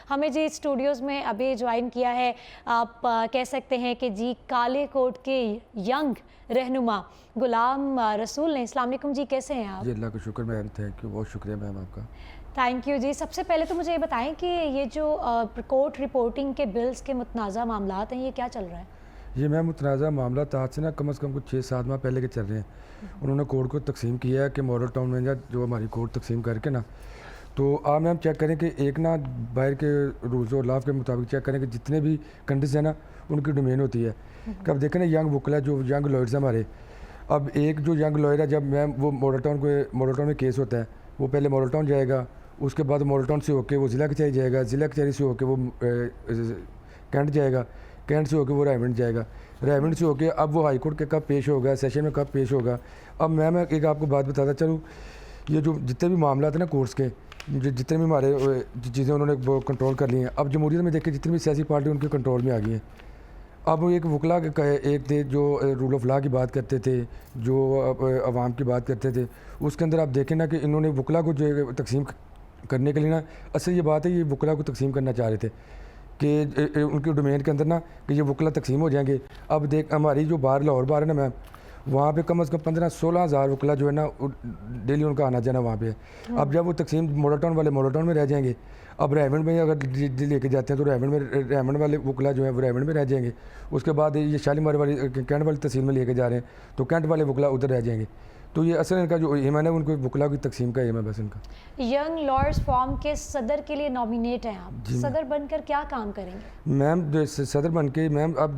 हमें जी स्टूडियोज़ में अभी ज्वाइन किया है, आप कह सकते हैं कि जी काले कोट के यंग रहनुमा गुलाम रसूल ने। अस्सलाम वालेकुम जी, कैसे हैं आप? जी अल्लाह का शुक्र मैम, थैंक यू, बहुत शुक्रिया मैम आपका। थैंक यू जी। सबसे पहले तो मुझे ये बताएं कि ये जो कोर्ट रिपोर्टिंग के बिल्स के मुतनाज़ा मामलात हैं, ये क्या चल रहा है? ये मैम मुतनाज़ा मामला आज से ना कम से कम कुछ 6-7 माह पहले के चल रहे हैं। उन्होंने कोर्ट को तकसीम किया है कि मॉडल टाउन में जो हमारी कोर्ट तकसीम करके ना, तो आप मैम चेक करें कि एक ना बाहर के रूल्स और लॉ के मुताबिक चेक करें कि जितने भी कंट्रीज हैं ना उनकी डोमेन होती है। कि अब देखें ना यंग वकला जो यंग लॉयर्स हैं हमारे, अब एक जो यंग लॉयर है, जब मैम वो मॉडल टाउन में केस होता है, वो पहले मॉडल टाउन जाएगा, उसके बाद मॉडल टाउन से होकर वो ज़िला कचहरी जाएगा, ज़िला कचहरी से होकर वो कैंट जाएगा, कैंट से होकर वो रायमंड जाएगा, रायमंड से होकर अब वो हाई कोर्ट के कब पेश होगा, सेशन में कब पेश होगा। अब मैं एक आपको बात बताता चलूँ, ये जो जितने भी मामला हैं ना कोर्ट्स के, जितने भी हमारे चीज़ें उन्होंने वो कंट्रोल कर ली हैं। अब जमहूरियत में देखिए जितनी भी सियासी पार्टी उनके कंट्रोल में आ गई हैं। अब एक वकला एक थे जो रूल ऑफ लॉ की बात करते थे, जो अवाम की बात करते थे, उसके अंदर आप देखें ना कि इन्होंने वकला को जो तकसीम करने के लिए ना, असल ये बात है ये वकला को तकसीम करना चाह रहे थे कि उनके डोमेन के अंदर ना कि ये वकला तकसीम हो जाएंगे। अब देख हमारी जो बाहर लाहौर बार है ना मैम, वहाँ पे कम से कम 15-16 हज़ार वकला जो है ना डेली उनका आना जाना वहाँ पे है। अब जब वो तकसीम मॉडल टाउन वाले मॉडल टाउन में रह जाएंगे, अब रायमंड में अगर लेके जाते हैं तो रायमंड वाले वकला जो है वो रायमंड में रह जाएंगे। उसके बाद ये शालीमार वाली कैंट वाली तहसील में लेके जा रहे हैं तो कैंट वाले वकला उधर रह जाएंगे। तो ये असल इनका जो एम है ना, उनको वकला की तकसीम का एम है बस इनका। यंग लॉयर्स फॉर्म के सदर के लिए नॉमिनेट हैं आप, सदर बनकर क्या काम करेंगे? मैम सदर बन के मैम अब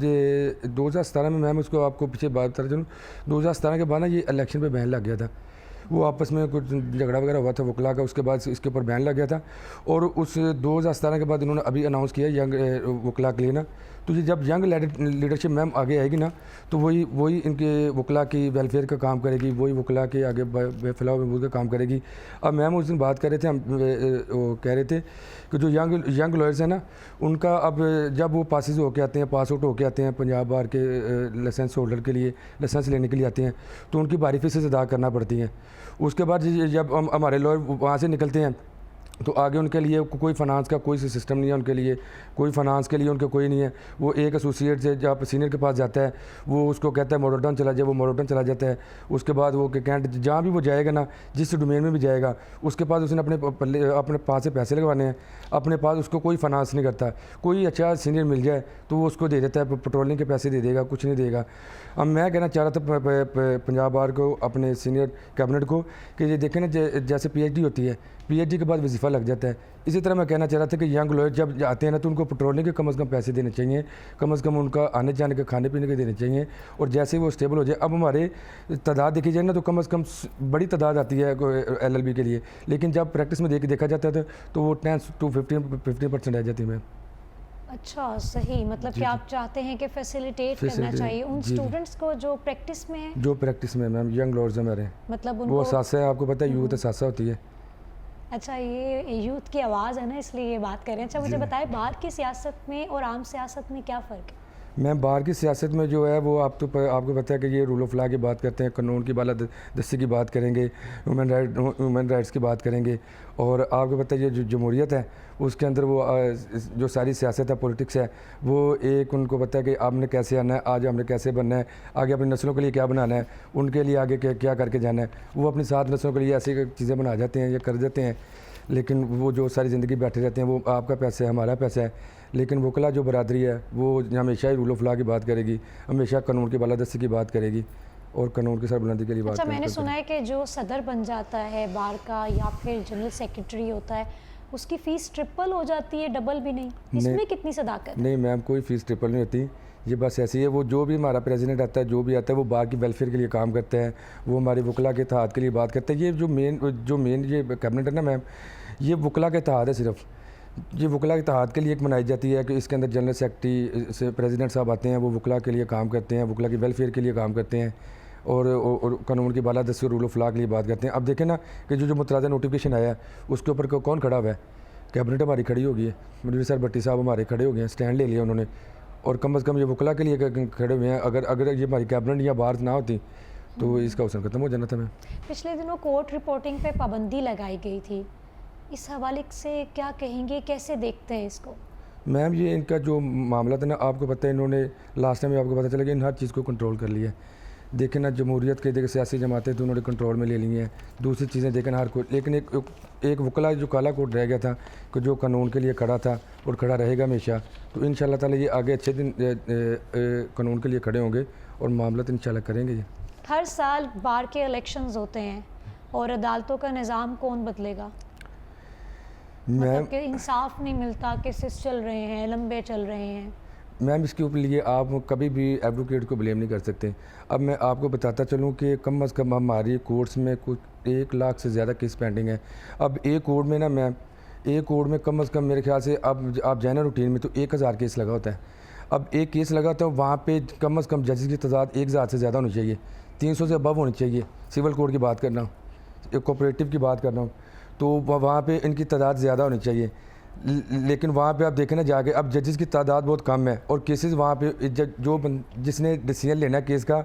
2017 में मैम उसको आपको पीछे बात बता चलूँ, 2017 के बाद ना ये इलेक्शन पे बैन लग गया था। वो आपस में कुछ झगड़ा वगैरह हुआ था वकला का, उसके बाद इसके ऊपर बैन लग गया था। और उस 2017 के बाद इन्होंने अभी अनाउंस किया यंग वकला के लिए ना, तो ये जब यंग लीडरशिप मैम आगे आएगी ना, तो वही इनके वकला की वेलफेयर का काम करेगी, वही वकला के आगे फलाह महबूद का काम करेगी। अब मैम उस दिन बात कर रहे थे, हम वो कह रहे थे कि जो यंग लॉयर्स हैं ना, उनका अब जब वो पासिस होके आते हैं, पास आउट होके आते हैं पंजाब बार के लाइसेंस होल्डर के लिए लाइसेंस लेने के लिए आते हैं, तो उनकी बारी फीसें अदा करना पड़ती हैं। उसके बाद जब हमारे लॉयर वहाँ से निकलते हैं तो आगे उनके लिए कोई फाइनेंस का कोई सिस्टम नहीं है, उनके लिए कोई फाइनेंस के लिए उनके कोई नहीं है। वो एक एसोसिएट से जब सीनियर के पास जाता है, वो उसको कहता है मॉडल टाउन चला जाए, वो मॉडल टाउन चला जाता है। उसके बाद वो कैंट जहाँ भी वो जाएगा ना, जिस डोमेन में भी जाएगा, उसके पास उसने अपने पास से पैसे लगवाने हैं, अपने पास उसको कोई फाइनेंस नहीं करता। कोई अच्छा सीनियर मिल जाए तो वो उसको दे देता है, पेट्रोलिंग के पैसे दे देगा, कुछ नहीं देगा। अब मैं कहना चाह रहा था पंजाब बार को, अपने सीनियर कैबिनेट को, कि ये देखें ना जैसे PhD होती है, PhD के बाद वजीफ़ा लग जाता है, इसी तरह मैं कहना चाह रहा था कि यंग लॉयर जब आते हैं ना तो उनको पेट्रोलिंग के कम से कम पैसे देने चाहिए, कम से कम उनका आने जाने के खाने पीने के देने चाहिए। और जैसे ही वो स्टेबल हो जाए, अब हमारे तादाद देखी जाए ना तो कम से कम बड़ी तादाद आती है LLB के लिए, लेकिन जब प्रैक्टिस में देखा जाता है तो वो 10 to 15% रह जाती है। अच्छा, सही, मतलब कि आप चाहते हैं कि फैसिलिटेट करना चाहिए उन स्टूडेंट्स को जो प्रैक्टिस में है, जो प्रैक्टिस में मैम यंग लॉयर्स हमारे, मतलब उनको वो सासा है, आपको पता है यूथ सासा होती है। अच्छा, ये यूथ की आवाज़ है ना, इसलिए ये बात करें। अच्छा, मुझे बताएं बाहर की सियासत में और आम सियासत में क्या फ़र्क है? मैम बाहर की सियासत में जो है वो आपको पता है कि ये रूल ऑफ लॉ की बात करते हैं, कानून की बालादस्ती की बात करेंगे, ह्यूमन राइट्स की बात करेंगे। और आपको पता है ये जो जमहूरियत है उसके अंदर वो जो सारी सियासत है, पॉलिटिक्स है, वो एक उनको पता है कि आपने कैसे आना है, आज हमने कैसे बनना है, आगे अपनी नस्लों के लिए क्या बनाना है, उनके लिए आगे क्या करके जाना है। वो अपनी 7 नस्लों के लिए ऐसी चीज़ें बना जाते हैं या कर देते हैं, लेकिन वो जो सारी ज़िंदगी बैठे रहते हैं, वो आपका पैसा है, हमारा पैसा है। लेकिन वकला जो बरादरी है वो हमेशा ही रूल ऑफ लॉ की बात करेगी, हमेशा कानून की बालादस्ती की बात करेगी और कानून की सरबुलंदी के लिए बात। अच्छा, मैंने सुना है कि जो सदर बन जाता है बार का या फिर जनरल सेक्रेटरी होता है, उसकी फ़ीस ट्रिपल हो जाती है, डबल भी नहीं। इसमें कितनी सदाकत? नहीं मैम, कोई फ़ीस ट्रिपल नहीं होती, ये बस ऐसी है। वो जो भी हमारा प्रेसिडेंट आता है, जो भी आता है, वो बार की वेलफेयर के लिए काम करते हैं, वो हमारे वकला के इत्तेहाद के लिए बात करते हैं। ये जो मेन ये कैबिनेट है ना मैम, ये वकला का इत्तेहाद है सिर्फ। ये वकला के इत्तेहाद के लिए एक बनाई जाती है कि इसके अंदर जनरल सेक्रेटरी से प्रेसिडेंट साहब आते हैं, वो वकला के लिए काम करते हैं, वकला की वेलफेयर के लिए काम करते हैं और कानून की बालादस्ती रूल ऑफ लॉ के लिए बात करते हैं। अब देखें ना कि जो मुतरादा नोटिफिकेशन आया है उसके ऊपर कौन खड़ा हुआ है? कैबिनेट हमारी खड़ी हो गई है, मुनीर सर भट्टी साहब हमारे खड़े हो गए हैं, स्टैंड ले लिया उन्होंने। और कम से कम ये वकला के लिए खड़े हुए हैं। अगर ये हमारी कैबिनेट या बार ना होती तो इसका अवसर खत्म हो जाना था। मैं पिछले दिनों कोर्ट रिपोर्टिंग पे पाबंदी लगाई गई थी, इस हवाले से क्या कहेंगे, कैसे देखते हैं इसको? मैम ये इनका जो मामला था ना, आपको पता है इन्होंने लास्ट टाइम आपको पता चला कि इन हर चीज़ को कंट्रोल कर लिया है। देखें ना, जमहूरियत के देखिए सियासी जमातें तो उन्होंने कंट्रोल में ले ली हैं, दूसरी चीज़ें देखें ना हर कोई, लेकिन एक वकला जो काला कोट रह गया था कि जो कानून के लिए खड़ा था और खड़ा रहेगा हमेशा, तो इंशाल्लाह ताला ये आगे अच्छे दिन कानून के लिए खड़े होंगे और मामला तो इंशाल्लाह करेंगे ये। हर साल बार के इलेक्शंस होते हैं और अदालतों का निज़ाम कौन बदलेगा? मैम मतलब कि इंसाफ नहीं मिलता, केसेस चल रहे हैं, लंबे चल रहे हैं। मैम इसके ऊपर लिए आप कभी भी एडवोकेट को ब्लेम नहीं कर सकते। अब मैं आपको बताता चलूँ कि कम अज़ कम हमारी कोर्ट्स में कुछ 1 लाख से ज़्यादा केस पेंडिंग है। अब एक कोर्ट में ना मैम, एक कोर्ट में कम अज़ कम मेरे ख्याल से अब आप जाए ना रूटीन में तो 1000 केस लगा होता है। अब एक केस लगा होता है, वहाँ पे कम अज़ कम जजेस की तादाद 1000 से ज़्यादा होनी चाहिए, 300 से अबव होनी चाहिए। सिविल कोर्ट की बात कर रहा हूँ, एक कोऑपरेटिव की बात कर रहा हूँ, तो वहाँ पे इनकी तादाद ज़्यादा होनी चाहिए। लेकिन वहाँ पे आप देखें ना जाके, अब जजेस की तादाद बहुत कम है और केसेस वहाँ पे जिसने डिसीजन लेना है केस का,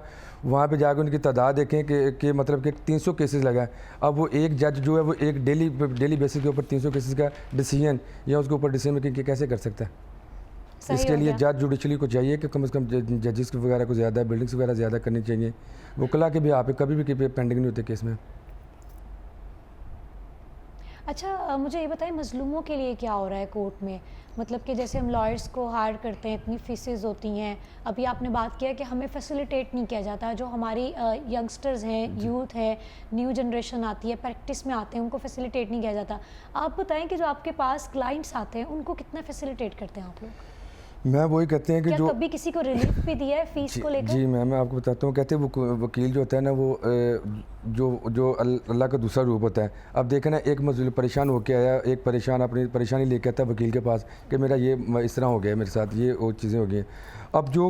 वहाँ पे जाके उनकी तादाद देखें कि मतलब कि 300 केसेस लगा है। अब वो एक जज जो है वो एक डेली बेसिस के ऊपर 300 केसेस का डिसीजन या उसके ऊपर डिसीजन मेकिंग कैसे कर सकता है? सही इसके हो लिए गया। जज जुडिशली को चाहिए कि कम से कम जजेस वगैरह को ज़्यादा, बिल्डिंग्स वगैरह ज़्यादा करनी चाहिए। वकला के भी यहाँ पे कभी भी पेंडिंग नहीं होते केस में। अच्छा, मुझे ये बताइए मज़लूमों के लिए क्या हो रहा है कोर्ट में? मतलब कि जैसे हम लॉयर्स को हायर करते हैं, इतनी फ़ीसेस होती हैं, अभी आपने बात किया कि हमें फैसिलिटेट नहीं किया जाता। जो हमारी यंगस्टर्स हैं, यूथ है, न्यू जनरेशन आती है, प्रैक्टिस में आते हैं, उनको फैसिलिटेट नहीं किया जाता। आप बताएं कि जो आपके पास क्लाइंट्स आते हैं उनको कितना फैसिलिटेट करते हैं आप लोग? मैं वही कहते हैं कि क्या जो कभी किसी को रिलीफ भी दिया है फ़ीस को लेकर? जी मैं आपको बताता हूँ, कहते हैं वकील जो होता है ना वो जो जो अल्लाह का दूसरा रूप होता है। अब देखें ना, एक मजलूम परेशान होकर आया, एक परेशान अपनी परेशानी लेके आता है वकील के पास कि मेरा ये इस तरह हो गया है, मेरे साथ ये वो चीज़ें हो गई हैं। अब जो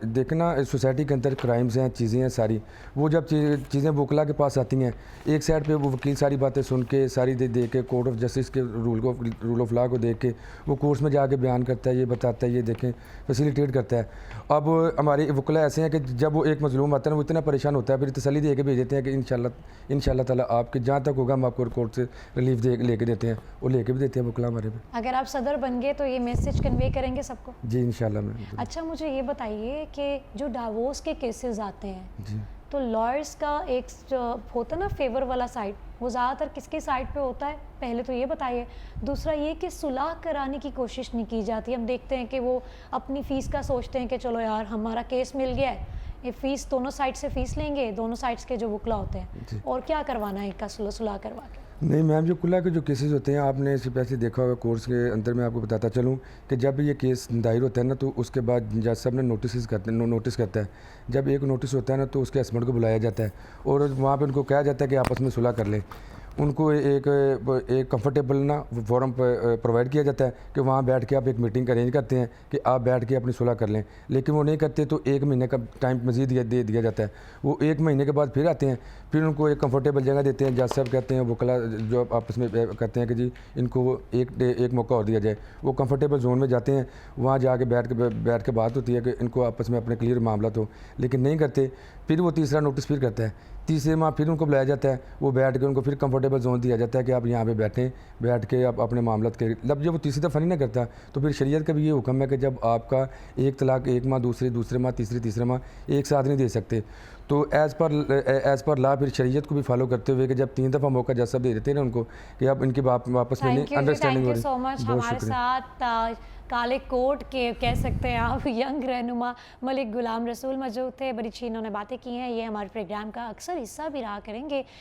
देखना सोसाइटी के अंदर क्राइम्स हैं, चीज़ें हैं सारी, वो जब चीज़ें वकला के पास आती हैं, एक साइड पे वो वकील सारी बातें सुन के सारी दे के कोर्ट ऑफ जस्टिस के रूल ऑफ लॉ को देख के वो कोर्ट्स में जाके बयान करता है, ये बताता है, ये देखें फैसिलिटेट करता है। अब हमारे वकला ऐसे हैं कि जब वो एक मजलूम आता है ना, वो इतना परेशान होता है, फिर तसल्ली दे के भेज देते हैं कि इंशाल्लाह ताला आपके जहाँ तक होगा हम आपको कोर्ट से रिलीफ लेके देते हैं, और लेके भी देते हैं वकला हमारे पे। अगर आप सदर बन गए तो ये मैसेज कन्वे करेंगे सबको? जी इंशाल्लाह मैं। अच्छा, मुझे ये बताइए कि जो डाइवोर्स के केसेस आते हैं जी तो लॉयर्स का एक जो होता है ना फेवर वाला साइड, वो ज़्यादातर किसके साइड पे होता है? पहले तो ये बताइए। दूसरा ये कि सुलह कराने की कोशिश नहीं की जाती। हम देखते हैं कि वो अपनी फ़ीस का सोचते हैं कि चलो यार हमारा केस मिल गया है, ये फ़ीस दोनों साइड से फ़ीस लेंगे, दोनों साइड्स के जो वकला होते हैं, और क्या करवाना है इनका सुलह करवा के। नहीं मैम, जो कुल्ला के जो केसेस होते हैं, आपने इससे पहले देखा होगा कोर्स के अंदर, मैं आपको बताता चलूँ कि जब ये केस दायर होता है ना, तो उसके बाद जज साहब ने नोटिस करता है। जब एक नोटिस होता है ना, तो उसके हस्बैंड को बुलाया जाता है और वहाँ पे उनको कहा जाता है कि आपस में सुलह कर लें। उनको एक कंफर्टेबल ना फोरम प्रोवाइड किया जाता है कि वहाँ बैठ के आप एक मीटिंग अरेंज करते हैं कि आप बैठ के अपनी सुलह कर लें। लेकिन वो नहीं करते तो 1 महीने का टाइम मज़ीद दे दिया जाता है। वो 1 महीने के बाद फिर आते हैं, फिर उनको एक कंफर्टेबल जगह देते हैं। जज साहब कहते हैं, वकला जो आपस में कहते हैं कि जी इनको एक मौका और दिया जाए। वो कंफर्टेबल जोन में जाते हैं, वहाँ जाके बैठ के बात होती है कि इनको आपस में अपने क्लियर मामला तो, लेकिन नहीं करते। फिर वो तीसरा नोटिस फिर करता है, तीसरे माह फिर उनको बुलाया जाता है, वो बैठ के उनको फिर कंफर्टेबल जोन दिया जाता है कि आप यहाँ पे बैठ के आप अपने मामला के, जब वो तीसरी दफ़ा नहीं ना करता, तो फिर शरीयत का भी ये हुक्म है कि जब आपका एक तलाक एक माह, दूसरे माह, तीसरे माह एक साथ नहीं दे सकते। तो एज़ पर लॉ फिर शरीयत को भी फॉलो करते हुए कि जब 3 दफ़ा मौका जज साहब दे देते हैं ना उनको कि आप इनकी आपस में अंडरस्टैंडिंग हो रही। So much. हमारे साथ काले कोट के कह सकते हैं आप यंग रहनुमा मलिक गुलाम रसूल मौजूद थे। बड़ी अच्छी इन्होंने बातें की हैं, ये हमारे प्रोग्राम का अक्सर हिस्सा भी रहा करेंगे।